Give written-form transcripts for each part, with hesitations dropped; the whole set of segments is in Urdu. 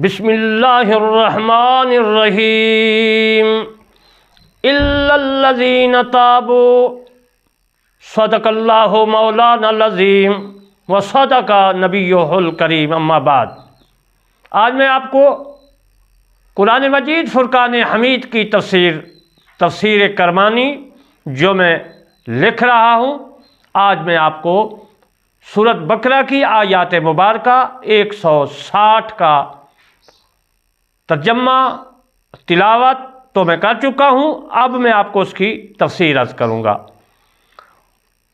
بسم اللہ الرحمن الرحیم الا الذین تابوا صدق اللہ مولانا العظیم وصدق نبیہ الکریم. اما بعد، آج میں آپ کو قرآن مجید فرقان حمید کی تفسیر کرمانی جو میں لکھ رہا ہوں، آج میں آپ کو سورۃ بقرہ کی آیات مبارکہ 160 کا ترجمہ تلاوت تو میں کر چکا ہوں. اب میں آپ کو اس کی تفسیر عرض کروں گا،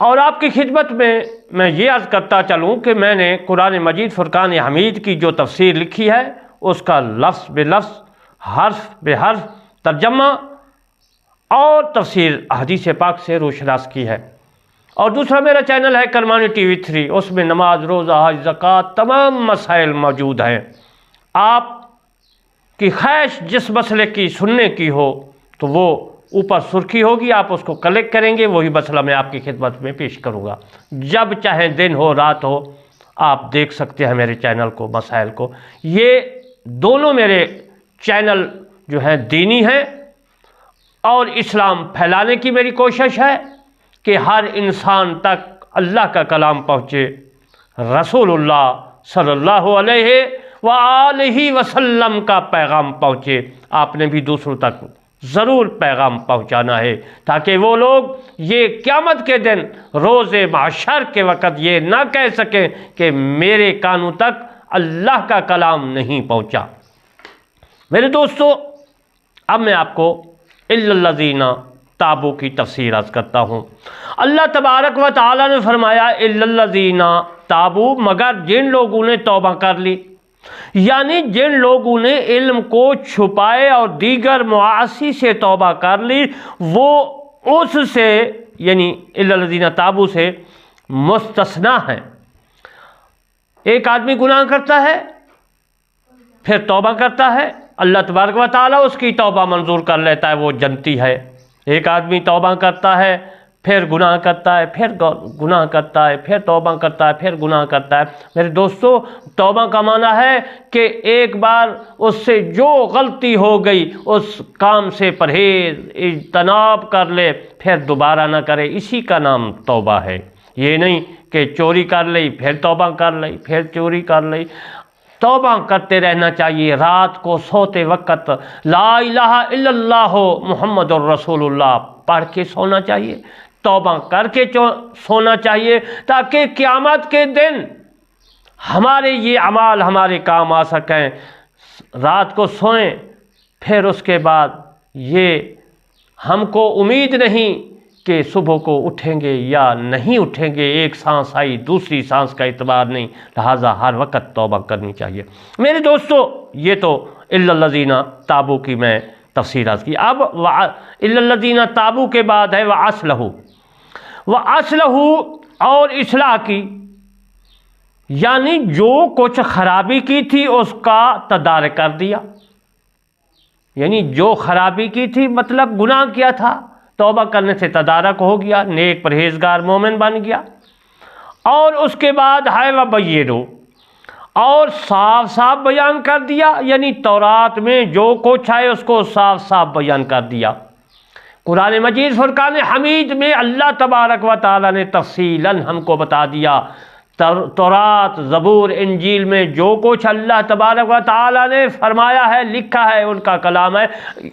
اور آپ کی خدمت میں یہ عرض کرتا چلوں کہ میں نے قرآن مجید فرقان حمید کی جو تفسیر لکھی ہے اس کا لفظ بے لفظ، حرف بے حرف ترجمہ اور تفسیر احادیث پاک سے روشناس کی ہے. اور دوسرا میرا چینل ہے کرمانی ٹی وی 3، اس میں نماز، روزہ، حج، زکوٰۃ تمام مسائل موجود ہیں. آپ کی خواہش جس مسئلے کی سننے کی ہو تو وہ اوپر سرخی ہوگی، آپ اس کو کلک کریں گے، وہی مسئلہ میں آپ کی خدمت میں پیش کروں گا. جب چاہیں دن ہو رات ہو آپ دیکھ سکتے ہیں میرے چینل کو، مسائل کو. یہ دونوں میرے چینل جو ہیں دینی ہیں، اور اسلام پھیلانے کی میری کوشش ہے کہ ہر انسان تک اللہ کا کلام پہنچے، رسول اللہ صلی اللہ علیہ وآلہ وسلم کا پیغام پہنچے. آپ نے بھی دوسروں تک ضرور پیغام پہنچانا ہے، تاکہ وہ لوگ یہ قیامت کے دن روز محشر کے وقت یہ نہ کہہ سکیں کہ میرے کانوں تک اللہ کا کلام نہیں پہنچا. میرے دوستو، اب میں آپ کو الا الذین تابوا کی تفسیر عرض کرتا ہوں. اللہ تبارک و تعالیٰ نے فرمایا الا الذین تابوا، مگر جن لوگوں نے توبہ کر لی، یعنی جن لوگوں نے علم کو چھپائے اور دیگر معاصی سے توبہ کر لی، وہ اس سے یعنی الا الذین تابوا سے مستثنی ہیں. ایک آدمی گناہ کرتا ہے پھر توبہ کرتا ہے، اللہ تبارک و تعالیٰ اس کی توبہ منظور کر لیتا ہے، وہ جنتی ہے. ایک آدمی توبہ کرتا ہے پھر گناہ کرتا ہے، پھر گناہ کرتا ہے، پھر توبہ کرتا ہے، پھر گناہ کرتا ہے. میرے دوستو، توبہ کا معنی ہے کہ ایک بار اس سے جو غلطی ہو گئی اس کام سے پرہیز اجتناب کر لے، پھر دوبارہ نہ کرے. اسی کا نام توبہ ہے. یہ نہیں کہ چوری کر لی پھر توبہ کر لی، پھر چوری کر لی. توبہ کرتے رہنا چاہیے. رات کو سوتے وقت لا الہ الا اللہ محمد الرسول اللہ پڑھ کے سونا چاہیے، توبہ کر کے سونا چاہیے، تاکہ قیامت کے دن ہمارے یہ اعمال ہمارے کام آ سکیں. رات کو سوئیں، پھر اس کے بعد یہ ہم کو امید نہیں کہ صبح کو اٹھیں گے یا نہیں اٹھیں گے. ایک سانس آئی دوسری سانس کا اعتبار نہیں، لہٰذا ہر وقت توبہ کرنی چاہیے. میرے دوستو، یہ تو الا الذین تابوا کی میں تفسیر عرض کی. اب الا الذین تابوا کے بعد ہے وَأَصْلَحُوا اور اصلاح کی، یعنی جو کچھ خرابی کی تھی اس کا تدارک کر دیا. یعنی جو خرابی کی تھی مطلب گناہ کیا تھا، توبہ کرنے سے تدارک ہو گیا، نیک پرہیزگار مومن بن گیا. اور اس کے بعد ہے وَبَيِّنُوا، اور صاف صاف بیان کر دیا، یعنی تورات میں جو کچھ ہے اس کو صاف صاف بیان کر دیا. قرآن مجید فرقان حمید میں اللہ تبارک و تعالیٰ نے تفصیلاً ہم کو بتا دیا. تورات، زبور، انجیل میں جو کچھ اللہ تبارک و تعالیٰ نے فرمایا ہے، لکھا ہے، ان کا کلام ہے.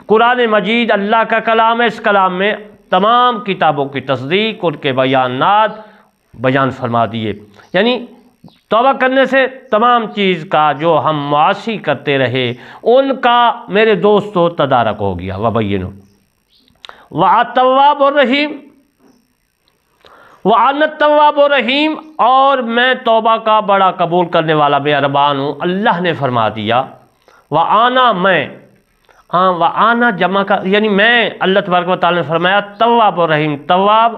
قرآن مجید اللہ کا کلام ہے. اس کلام میں تمام کتابوں کی تصدیق، ان کے بیانات بیان فرما دیے. یعنی توبہ کرنے سے تمام چیز کا جو ہم معاصی کرتے رہے ان کا میرے دوستو تدارک ہو گیا. وَبَيِّنُوا وَالتَّوَّابُ الرَّحِيمُ، وَأَنَا التَّوَّابُ الرَّحِيمُ، اور میں توبہ کا بڑا قبول کرنے والا مہربان ہوں. اللہ نے فرما دیا وَأَنَا، میں، وَأَنَا جمع کا یعنی میں، اللہ تبارک و تعالیٰ نے فرمایا تواب الرحیم. تواب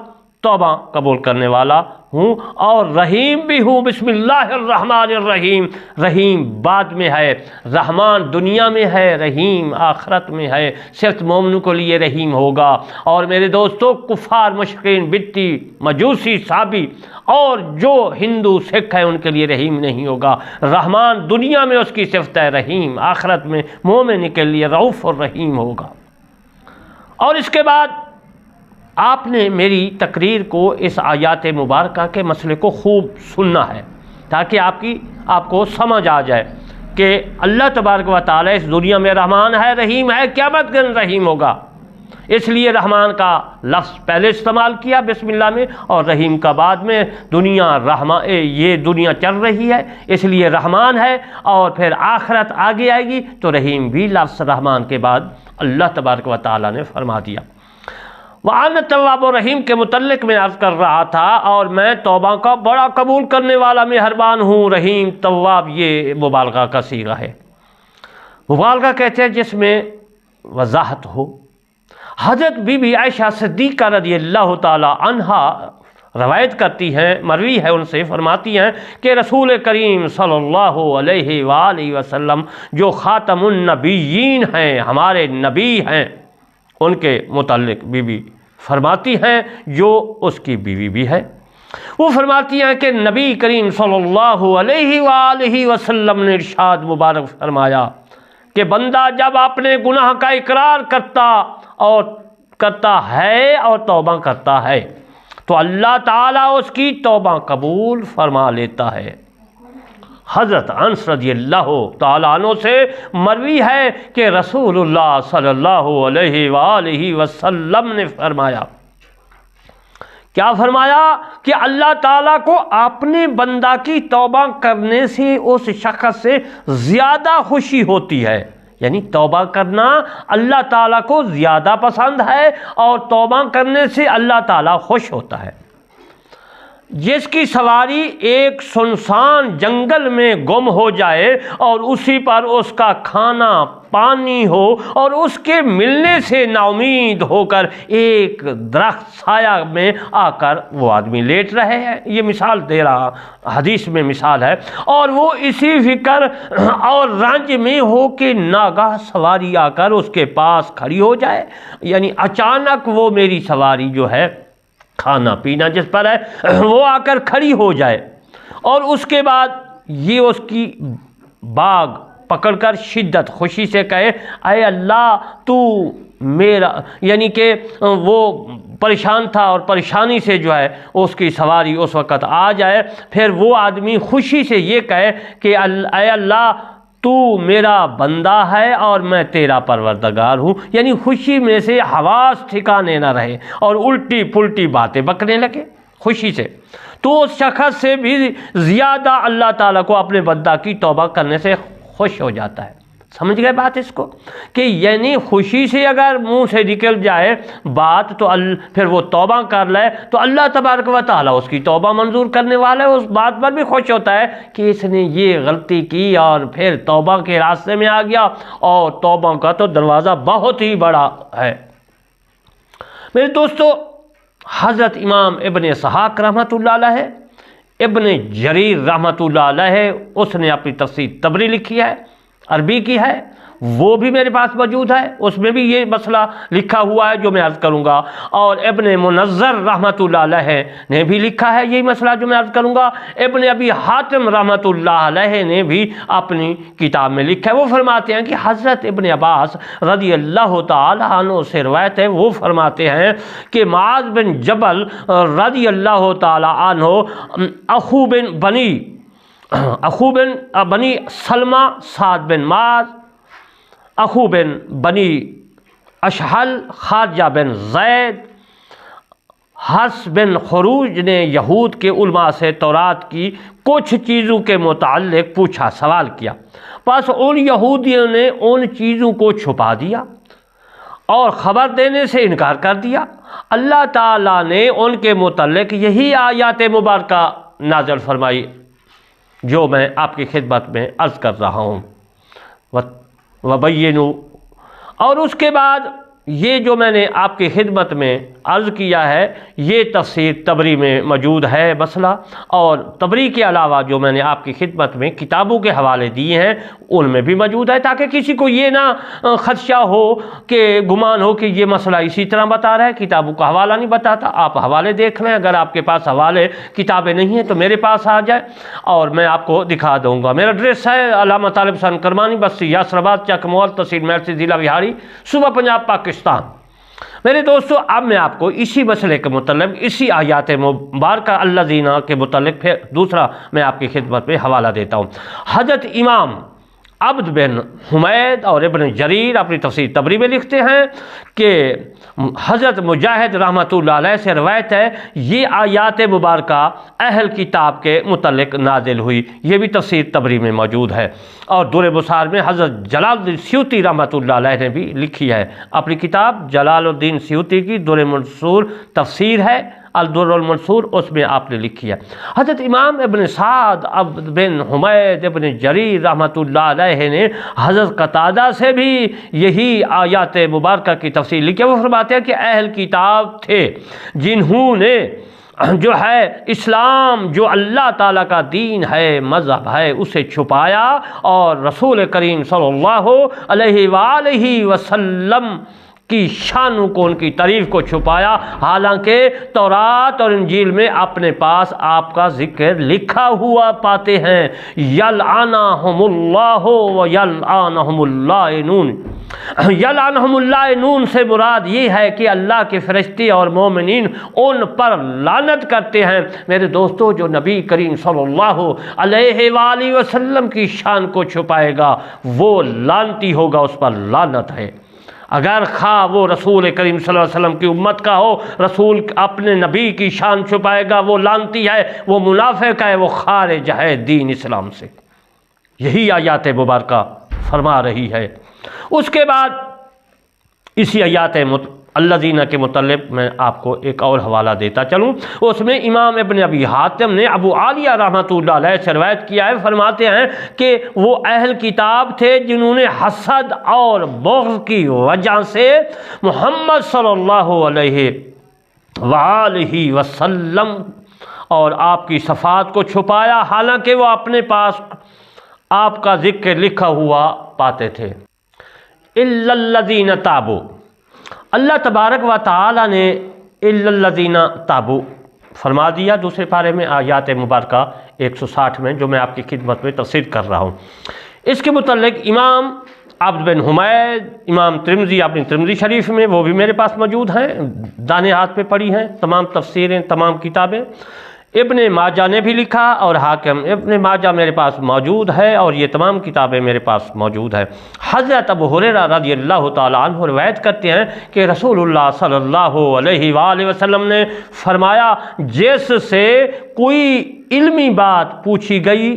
توبہ قبول کرنے والا ہوں اور رحیم بھی ہوں۔ بسم اللہ الرحمن الرحیم، رحیم بعد میں ہے، رحمان دنیا میں ہے، رحیم آخرت میں ہے، صرف مومنوں کے لیے رحیم ہوگا۔ اور میرے دوستو، کفار مشرکین بتی مجوسی صابی اور جو ہندو سکھ ہیں ان کے لیے رحیم نہیں ہوگا۔ رحمان دنیا میں اس کی صفت ہے، رحیم آخرت میں مومن کے لیے رؤوف الرحیم ہوگا۔ اور اس کے بعد آپ نے میری تقریر کو اس آیات مبارکہ کے مسئلے کو خوب سننا ہے تاکہ آپ کو سمجھ آ جائے کہ اللہ تبارک و تعالی اس دنیا میں رحمان ہے، رحیم ہے، قیامت کے دن رحیم ہوگا۔ اس لیے رحمان کا لفظ پہلے استعمال کیا بسم اللہ میں، اور رحیم کا بعد میں۔ یہ دنیا چل رہی ہے اس لیے رحمان ہے، اور پھر آخرت آگے آئے گی تو رحیم بھی لفظ رحمان کے بعد اللہ تبارک و تعالی نے فرما دیا۔ وَأَنَا التَّوَّابُ الرَّحِيمُ کے متعلق میں عرض کر رہا تھا، اور میں توبہ کا بڑا قبول کرنے والا مہربان ہوں۔ رحیم تواب یہ مبالغہ کا صیغہ ہے۔ مبالغہ کہتے ہیں جس میں وضاحت ہو۔ حضرت بی بی عائشہ صدیقہ رضی اللہ تعالی عنہا روایت کرتی ہیں، مروی ہے ان سے، فرماتی ہیں کہ رسول کریم صلی اللہ علیہ وآلہ وسلم جو خاتم النبیین ہیں، ہمارے نبی ہیں، ان کے متعلق بی بی فرماتی ہیں جو اس کی بیوی بھی ہے۔ وہ فرماتی ہیں کہ نبی کریم صلی اللہ علیہ وآلہ وسلم نے ارشاد مبارک فرمایا کہ بندہ جب اپنے گناہ کا اقرار کرتا ہے اور توبہ کرتا ہے تو اللہ تعالیٰ اس کی توبہ قبول فرما لیتا ہے۔ حضرت انس رضی اللہ تعالیٰ عنہ سے مروی ہے کہ رسول اللہ صلی اللہ علیہ وآلہ وسلم نے فرمایا، کیا فرمایا کہ اللہ تعالیٰ کو اپنے بندہ کی توبہ کرنے سے اس شخص سے زیادہ خوشی ہوتی ہے، یعنی توبہ کرنا اللہ تعالیٰ کو زیادہ پسند ہے اور توبہ کرنے سے اللہ تعالیٰ خوش ہوتا ہے۔ جس کی سواری ایک سنسان جنگل میں گم ہو جائے اور اسی پر اس کا کھانا پانی ہو اور اس کے ملنے سے نا امید ہو کر ایک درخت سایہ میں آ کر وہ آدمی لیٹ رہے ہیں، یہ مثال دے رہا، حدیث میں مثال ہے، اور وہ اسی فکر اور رنج میں ہو کہ ناگاہ سواری آ کر اس کے پاس کھڑی ہو جائے، یعنی اچانک وہ میری سواری جو ہے کھانا پینا جس پر ہے وہ آ کر کھڑی ہو جائے، اور اس کے بعد یہ اس کی باگ پکڑ کر شدت خوشی سے کہے اے اللہ تو میرا، یعنی کہ وہ پریشان تھا اور پریشانی سے جو ہے اس کی سواری اس وقت آ جائے، پھر وہ آدمی خوشی سے یہ کہے کہ اے اللہ تو میرا بندہ ہے اور میں تیرا پروردگار ہوں، یعنی خوشی میں سے حواس ٹھکانے نہ رہے اور الٹی پلٹی باتیں بکنے لگے خوشی سے، تو اس شخص سے بھی زیادہ اللہ تعالیٰ کو اپنے بندہ کی توبہ کرنے سے خوش ہو جاتا ہے۔ سمجھ گئے بات اس کو کہ یعنی خوشی سے اگر منہ سے نکل جائے بات تو پھر وہ توبہ کر لے تو اللہ تبارک و تعالیٰ اس کی توبہ منظور کرنے والا ہے، اس بات پر بھی خوش ہوتا ہے کہ اس نے یہ غلطی کی اور پھر توبہ کے راستے میں آ گیا، اور توبہ کا تو دروازہ بہت ہی بڑا ہے۔ میرے دوستو، حضرت امام ابن اسحاق رحمۃ اللہ علیہ، ابن جریر رحمۃ اللہ علیہ، اس نے اپنی تفسیر طبری لکھی ہے، عربی کی ہے، وہ بھی میرے پاس موجود ہے، اس میں بھی یہ مسئلہ لکھا ہوا ہے جو میں عرض کروں گا، اور ابن منظر رحمۃ اللہ علیہ نے بھی لکھا ہے یہی مسئلہ جو میں عرض کروں گا، ابن ابی حاتم رحمۃ اللہ علیہ نے بھی اپنی کتاب میں لکھا ہے۔ وہ فرماتے ہیں کہ حضرت ابن عباس رضی اللہ تعالی عنہ سے روایت ہے، وہ فرماتے ہیں کہ معاذ بن جبل رضی اللہ تعالی عنہ اخو بن بنی سلمہ، سعد بن معاذ، اخو بن بنی اشحل، خارجہ بن زید، حس بن خروج نے یہود کے علماء سے تورات کی کچھ چیزوں کے متعلق پوچھا، سوال کیا، بس ان یہودیوں نے ان چیزوں کو چھپا دیا اور خبر دینے سے انکار کر دیا۔ اللہ تعالیٰ نے ان کے متعلق یہی آیات مبارکہ نازل فرمائی جو میں آپ کی خدمت میں عرض کر رہا ہوں، وَبَيِّنُوا، اور اس کے بعد یہ جو میں نے آپ کی خدمت میں عرض کیا ہے یہ تفسیر طبری میں موجود ہے مسئلہ، اور طبری کے علاوہ جو میں نے آپ کی خدمت میں کتابوں کے حوالے دیے ہیں ان میں بھی موجود ہے، تاکہ کسی کو یہ نہ خدشہ ہو کہ گمان ہو کہ یہ مسئلہ اسی طرح بتا رہا ہے، کتابوں کا حوالہ نہیں بتاتا۔ آپ حوالے دیکھ لیں، اگر آپ کے پاس حوالے کتابیں نہیں ہیں تو میرے پاس آ جائے اور میں آپ کو دکھا دوں گا۔ میرا ایڈریس ہے علامہ طالب حسین کرمانی، بستی یاسر آباد، چک موال، تحصیل میرسی، ضلع بہاری، صوبہ پنجاب، پاکستان۔ میرے دوستو، اب میں آپ کو اسی مسئلے کے متعلق، اسی آیات مبارکہ الذین کے متعلق پھر دوسرا میں آپ کی خدمت میں حوالہ دیتا ہوں۔ حضرت امام عبد بن حمید اور ابن جریر اپنی تفسیر طبری میں لکھتے ہیں کہ حضرت مجاہد رحمۃ اللہ علیہ سے روایت ہے یہ آیات مبارکہ اہل کتاب کے متعلق نازل ہوئی، یہ بھی تفسیر طبری میں موجود ہے۔ اور در بصار میں حضرت جلال الدین سیوطی رحمۃ اللہ علیہ نے بھی لکھی ہے، اپنی کتاب جلال الدین سیوطی کی در منصور تفسیر ہے، الدر المنصور، اس میں آپ نے لکھی ہے۔ حضرت امام ابن سعد عبد بن حمید ابن جریر رحمۃ اللہ علیہ نے حضرت قتادہ سے بھی یہی آیات مبارکہ کی تفسیر لکھی ہے۔ وہ فرماتے ہیں کہ اہل کتاب تھے جنہوں نے جو ہے اسلام جو اللہ تعالیٰ کا دین ہے، مذہب ہے، اسے چھپایا اور رسول کریم صلی اللہ علیہ وآلہ وسلم کی شانوں کو، ان کی تعریف کو چھپایا، حالانکہ تورات اور انجیل میں اپنے پاس آپ کا ذکر لکھا ہوا پاتے ہیں۔ یلعنہم اللہ و یلعنہم اللائنون۔ یلعنہم اللائنون سے مراد یہ ہے کہ اللہ کے فرشتے اور مومنین ان پر لعنت کرتے ہیں۔ میرے دوستو، جو نبی کریم صلی اللہ علیہ وآلہ وسلم کی شان کو چھپائے گا وہ لعنتی ہوگا، اس پر لعنت ہے۔ اگر خواہ وہ رسول کریم صلی اللہ علیہ وسلم کی امت کا ہو، رسول اپنے نبی کی شان چھپائے گا وہ لعنتی ہے، وہ منافق ہے، وہ خارج ہے دین اسلام سے۔ یہی آیات مبارکہ فرما رہی ہے۔ اس کے بعد اسی آیات الذین کے متعلق میں آپ کو ایک اور حوالہ دیتا چلوں۔ اس میں امام ابن ابی حاتم نے ابو عالیہ رحمۃ اللہ علیہ سے روایت کیا ہے، فرماتے ہیں کہ وہ اہل کتاب تھے جنہوں نے حسد اور بغض کی وجہ سے محمد صلی اللہ علیہ وآلہ وسلم اور آپ کی صفات کو چھپایا، حالانکہ وہ اپنے پاس آپ کا ذکر لکھا ہوا پاتے تھے۔ الا الذین تابوا، اللہ تبارک و تعالی نے الا الذین تابوا فرما دیا دوسرے پارے میں، آیات مبارکہ 160 میں، جو میں آپ کی خدمت میں تفسیر کر رہا ہوں۔ اس کے متعلق امام عبد بن حمید، امام ترمذی اپنی ترمذی شریف میں، وہ بھی میرے پاس موجود ہیں، دانے ہاتھ پہ پڑی ہیں تمام تفسیریں، تمام کتابیں۔ ابن ماجہ نے بھی لکھا اور حاکم، ابن ماجہ میرے پاس موجود ہے اور یہ تمام کتابیں میرے پاس موجود ہے۔ حضرت ابو ہریرہ رضی اللہ تعالیٰ عنہ روایت کرتے ہیں کہ رسول اللہ صلی اللہ علیہ وآلہ وسلم نے فرمایا، جس سے کوئی علمی بات پوچھی گئی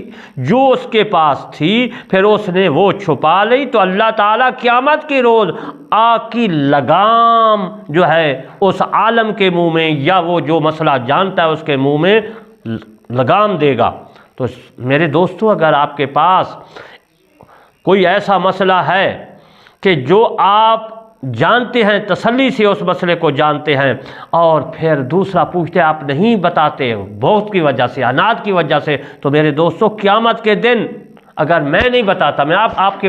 جو اس کے پاس تھی پھر اس نے وہ چھپا لی تو اللہ تعالیٰ قیامت کے روز آگ کی لگام جو ہے اس عالم کے منہ میں، یا وہ جو مسئلہ جانتا ہے اس کے منہ میں لگام دے گا۔ تو میرے دوستو، اگر آپ کے پاس کوئی ایسا مسئلہ ہے کہ جو آپ جانتے ہیں، تسلی سے اس مسئلے کو جانتے ہیں، اور پھر دوسرا پوچھتے آپ نہیں بتاتے بغض کی وجہ سے، عناد کی وجہ سے، تو میرے دوستو قیامت کے دن اگر میں نہیں بتاتا، میں آپ کے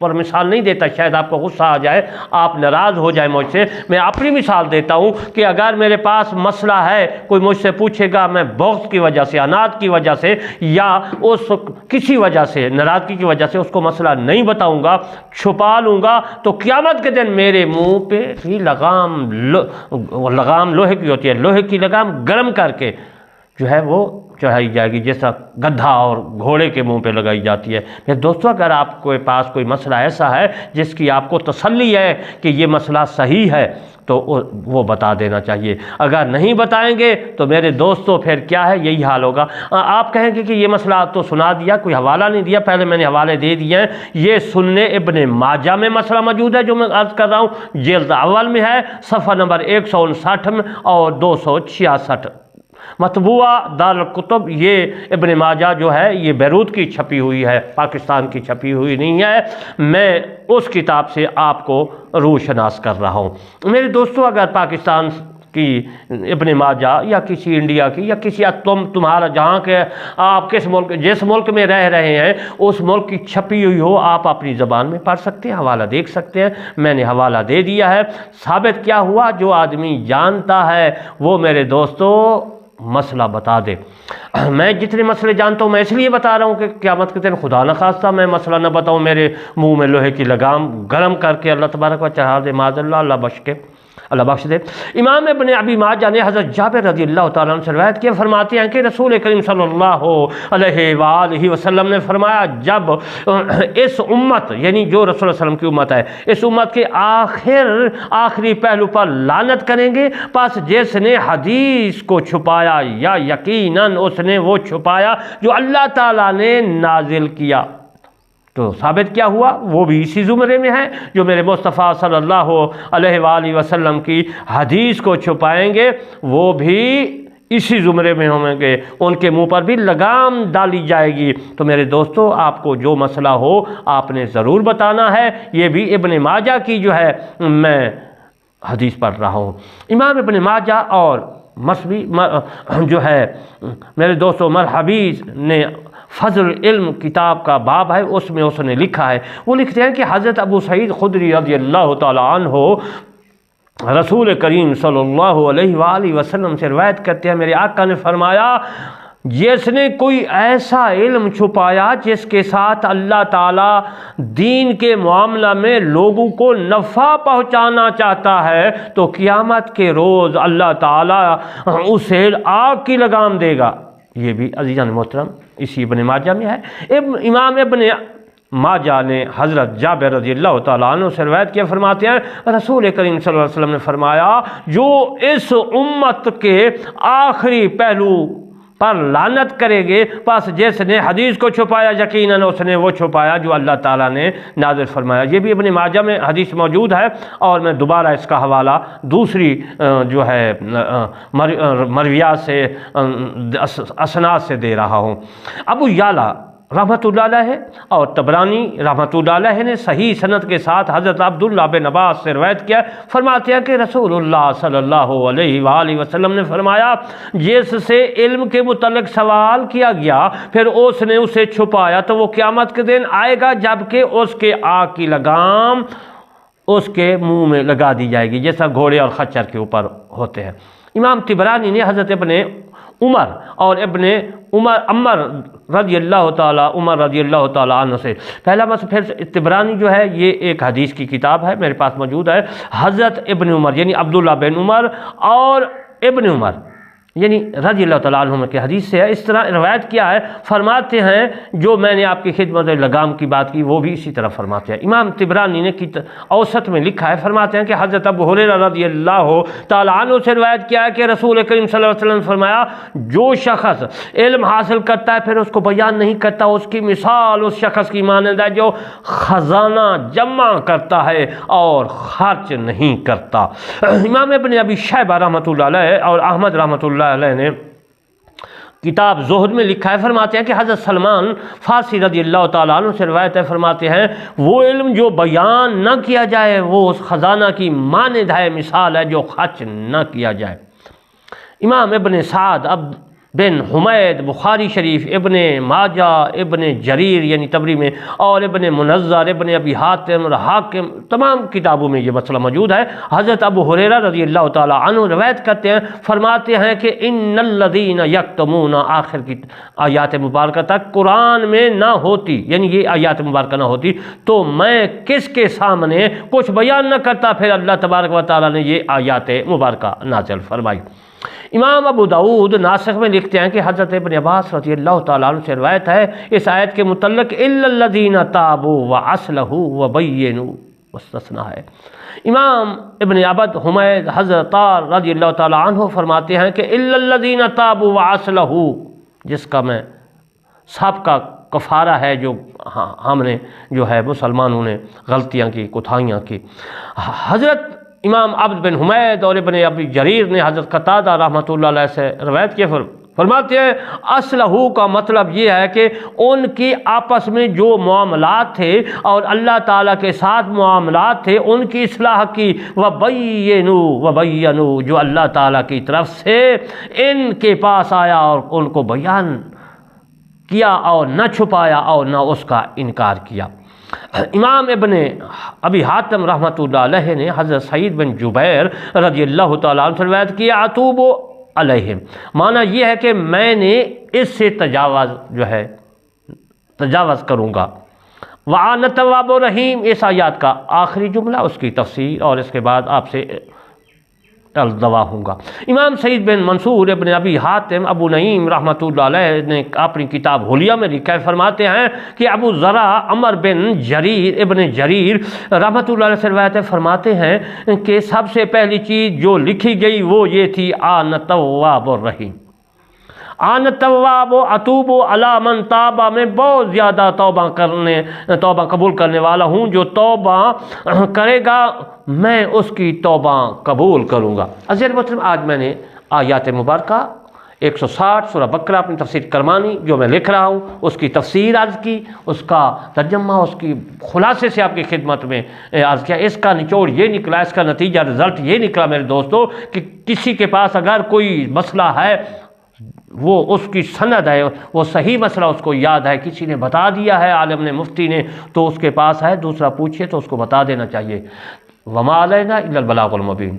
پر مثال نہیں دیتا، شاید آپ کو غصہ آ جائے، آپ ناراض ہو جائے مجھ سے، میں اپنی مثال دیتا ہوں کہ اگر میرے پاس مسئلہ ہے، کوئی مجھ سے پوچھے گا، میں بغض کی وجہ سے، عناد کی وجہ سے، یا اس کسی وجہ سے، ناراضگی کی وجہ سے اس کو مسئلہ نہیں بتاؤں گا، چھپا لوں گا، تو قیامت کے دن میرے منہ پہ بھی لگام لوہے کی ہوتی ہے، لوہے کی لگام گرم کر کے جو ہے وہ چڑھائی جائے گی، جیسا گدھا اور گھوڑے کے منہ پہ لگائی جاتی ہے۔ میرے دوستو، اگر آپ کے پاس کوئی مسئلہ ایسا ہے جس کی آپ کو تسلی ہے کہ یہ مسئلہ صحیح ہے تو وہ بتا دینا چاہیے۔ اگر نہیں بتائیں گے تو میرے دوستو پھر کیا ہے، یہی حال ہوگا۔ آپ کہیں گے کہ یہ مسئلہ تو سنا دیا، کوئی حوالہ نہیں دیا۔ پہلے میں نے حوالے دے دیے ہیں۔ یہ سنن ابن ماجہ میں مسئلہ موجود ہے جو میں عرض کر رہا ہوں، جلد اول میں ہے، صفحہ نمبر 159 میں اور 266 مطبوعہ دارالکتب یہ ابن ماجہ جو ہے یہ بیروت کی چھپی ہوئی ہے، پاکستان کی چھپی ہوئی نہیں ہے، میں اس کتاب سے آپ کو روشناس کر رہا ہوں۔ میرے دوستو، اگر پاکستان کی ابن ماجہ یا کسی انڈیا کی یا کسی تمہارا جہاں کے آپ کس ملک جس ملک میں رہ رہے ہیں اس ملک کی چھپی ہوئی ہو، آپ اپنی زبان میں پڑھ سکتے ہیں، حوالہ دیکھ سکتے ہیں۔ میں نے حوالہ دے دیا ہے۔ ثابت کیا ہوا؟ جو آدمی جانتا ہے وہ میرے دوستو مسئلہ بتا دے۔ میں جتنے مسئلے جانتا ہوں میں اس لیے بتا رہا ہوں کہ قیامت کے دن خدا نہ خواستہ میں مسئلہ نہ بتاؤں، میرے منہ میں لوہے کی لگام گرم کر کے اللہ تبارک و چڑھا دے، معاذ اللہ، اللہ بخش دے۔ امام ابن ابی ماجہ نے حضرت جابر رضی اللہ تعالیٰ عنہ سے روایت کیا، فرماتے ہیں کہ رسول کریم صلی اللہ علیہ وآلہ وسلم نے فرمایا، جب اس امت یعنی جو رسول اللہ علیہ وسلم کی امت ہے، اس امت کے آخری پہلو پر لعنت کریں گے، پس جس نے حدیث کو چھپایا یا یقیناً اس نے وہ چھپایا جو اللہ تعالیٰ نے نازل کیا۔ تو ثابت کیا ہوا؟ وہ بھی اسی زمرے میں ہے جو میرے مصطفیٰ صلی اللہ علیہ وآلہ وسلم کی حدیث کو چھپائیں گے، وہ بھی اسی زمرے میں ہوں گے، ان کے منہ پر بھی لگام ڈالی جائے گی۔ تو میرے دوستو، آپ کو جو مسئلہ ہو آپ نے ضرور بتانا ہے۔ یہ بھی ابن ماجہ کی جو ہے میں حدیث پڑھ رہا ہوں۔ امام ابن ماجہ اور مسوی جو ہے میرے دوستو مرحبی نے فضل علم کتاب کا باب ہے، اس میں اس نے لکھا ہے، وہ لکھتے ہیں کہ حضرت ابو سعید خدری رضی اللہ تعالیٰ عنہ رسول کریم صلی اللہ علیہ وآلہ وسلم سے روایت کرتے ہیں، میرے آقا نے فرمایا، جس نے کوئی ایسا علم چھپایا جس کے ساتھ اللہ تعالیٰ دین کے معاملہ میں لوگوں کو نفع پہنچانا چاہتا ہے تو قیامت کے روز اللہ تعالیٰ اسے آگ کی لگام دے گا۔ یہ بھی عزیزان محترم اسی ابن ماجہ میں ہے۔ امام ابن ماجہ نے حضرت جابر رضی اللہ تعالیٰ عنہ سے روایت کیا، فرماتے ہیں رسول کریم صلی اللہ علیہ وسلم نے فرمایا، جو اس امت کے آخری پہلو پر لعنت کرے گے، پس جس نے حدیث کو چھپایا یقیناً اس نے وہ چھپایا جو اللہ تعالیٰ نے نازل فرمایا۔ یہ بھی ابن ماجہ میں حدیث موجود ہے، اور میں دوبارہ اس کا حوالہ دوسری جو ہے مرویات سے اسناد سے دے رہا ہوں۔ ابو یعلا رحمۃ اللہ علیہ اور طبرانی رحمۃ اللہ علیہ نے صحیح سند کے ساتھ حضرت عبداللہ بن عباس سے روایت کیا، فرماتے ہیں کہ رسول اللہ صلی اللہ علیہ وآلہ وسلم نے فرمایا، جس سے علم کے متعلق سوال کیا گیا پھر اس نے اسے چھپایا تو وہ قیامت کے دن آئے گا جبکہ اس کے آگ کی لگام اس کے منہ میں لگا دی جائے گی، جیسا گھوڑے اور خچر کے اوپر ہوتے ہیں۔ امام طبرانی نے حضرت ابن عمر اور ابن عمر رضی اللہ تعالیٰ عنہ سے پہلا پھر طبرانی جو ہے یہ ایک حدیث کی کتاب ہے، میرے پاس موجود ہے۔ حضرت ابن عمر یعنی عبداللہ بن عمر اور ابن عمر یعنی رضی اللہ تعالیٰ عنہ کی حدیث سے ہے، اس طرح روایت کیا ہے، فرماتے ہیں جو میں نے آپ کی خدمت لگام کی بات کی وہ بھی اسی طرح فرماتے ہیں۔ امام طبرانی نے اوسط میں لکھا ہے، فرماتے ہیں کہ حضرت ابو ہریرہ رضی اللہ تعالیٰ عنہ سے روایت کیا ہے کہ رسول کریم صلی اللہ علیہ وسلم نے فرمایا، جو شخص علم حاصل کرتا ہے پھر اس کو بیان نہیں کرتا، اس کی مثال اس شخص کی مانند ہے جو خزانہ جمع کرتا ہے اور خرچ نہیں کرتا۔ امام ابن ابی شیبہ رحمۃ اللہ علیہ اور احمد رحمۃ اللہ علیہ نے کتاب زہد میں لکھا ہے، فرماتے ہیں کہ حضرت سلمان فارسی رضی اللہ تعالیٰ عنہ سے روایت ہے، فرماتے ہیں وہ علم جو بیان نہ کیا جائے وہ اس خزانہ کی مانند ہے، مثال ہے جو خرچ نہ کیا جائے۔ امام ابن سعد بن حمید بخاری شریف، ابن ماجہ، ابن جریر یعنی طبری میں، اور ابن منظر، ابن ابی حاتم اور حاکم، تمام کتابوں میں یہ مسئلہ موجود ہے۔ حضرت ابو ہریرہ رضی اللہ تعالیٰ عنہ روایت کرتے ہیں، فرماتے ہیں کہ ان الذین یکتمون، آخر کی آیات مبارکہ تک قرآن میں نہ ہوتی، یعنی یہ آیات مبارکہ نہ ہوتی تو میں کس کے سامنے کچھ بیان نہ کرتا، پھر اللہ تبارک و تعالیٰ نے یہ آیات مبارکہ نازل فرمائی۔ امام ابو داؤد ناسخ میں لکھتے ہیں کہ حضرت ابن عباس رضی اللہ تعالیٰ عنہ سے روایت ہے اس آیت کے متعلق الا الذین تابوا واصلحوا وبینوا مستثنیٰ ہے۔ امام ابن عبد حمید حضرت طار رضی اللہ تعالیٰ عنہ فرماتے ہیں کہ الا الذین تابوا واصلحوا، جس کا میں سب کا کفارہ ہے جو ہم نے جو ہے مسلمانوں نے غلطیاں کی، کوتاہیاں کی۔ حضرت امام عبد بن حمید اور ابن ابی جریر نے حضرت قتادہ رحمۃ اللہ علیہ سے روایت کیا، فرماتے ہیں اصلحو کا مطلب یہ ہے کہ ان کی آپس میں جو معاملات تھے اور اللہ تعالیٰ کے ساتھ معاملات تھے ان کی اصلاح کی، وبینوا جو اللہ تعالیٰ کی طرف سے ان کے پاس آیا اور ان کو بیان کیا اور نہ چھپایا اور نہ اس کا انکار کیا۔ امام ابن ابی حاتم رحمۃ اللہ علیہ نے حضرت سعید بن جبیر رضی اللہ تعالیٰ عنہ سے روایت کیا اتوب علیہم، معنی یہ ہے کہ میں نے اس سے تجاوز کروں گا۔ وَأَنَا التَّوَّابُ الرَّحِيمُ، اس آیات کا آخری جملہ، اس کی تفسیر اور اس کے بعد آپ سے الدوا ہوں گا۔ امام سعید بن منصور ابن ابی حاتم ابو نعیم رحمۃ اللہ علیہ نے اپنی کتاب حلیہ میں لکھا ہے، فرماتے ہیں کہ ابو ذرا عمر بن جریر ابن جریر رحمۃ اللہ علیہ سے روایت ہے، فرماتے ہیں کہ سب سے پہلی چیز جو لکھی گئی وہ یہ تھی آن تواب الرحیم، آن تواب اتوب علی من تاب، میں بہت زیادہ توبہ قبول کرنے والا ہوں، جو توبہ کرے گا میں اس کی توبہ قبول کروں گا۔ عزیز محترم، آج میں نے آیات مبارکہ 160 سورہ بقرہ اپنی تفسیر کرمانی جو میں لکھ رہا ہوں اس کی تفسیر عرض کی، اس کا ترجمہ اس کی خلاصے سے آپ کی خدمت میں عرض کیا۔ اس کا نچوڑ یہ نکلا، اس کا نتیجہ رزلٹ یہ نکلا میرے دوستو کہ کسی کے پاس اگر کوئی مسئلہ ہے، وہ اس کی سند ہے، وہ صحیح مسئلہ اس کو یاد ہے، کسی نے بتا دیا ہے، عالم نے مفتی نے، تو اس کے پاس ہے، دوسرا پوچھے تو اس کو بتا دینا چاہیے۔ وما علینا الا البلاغ المبین۔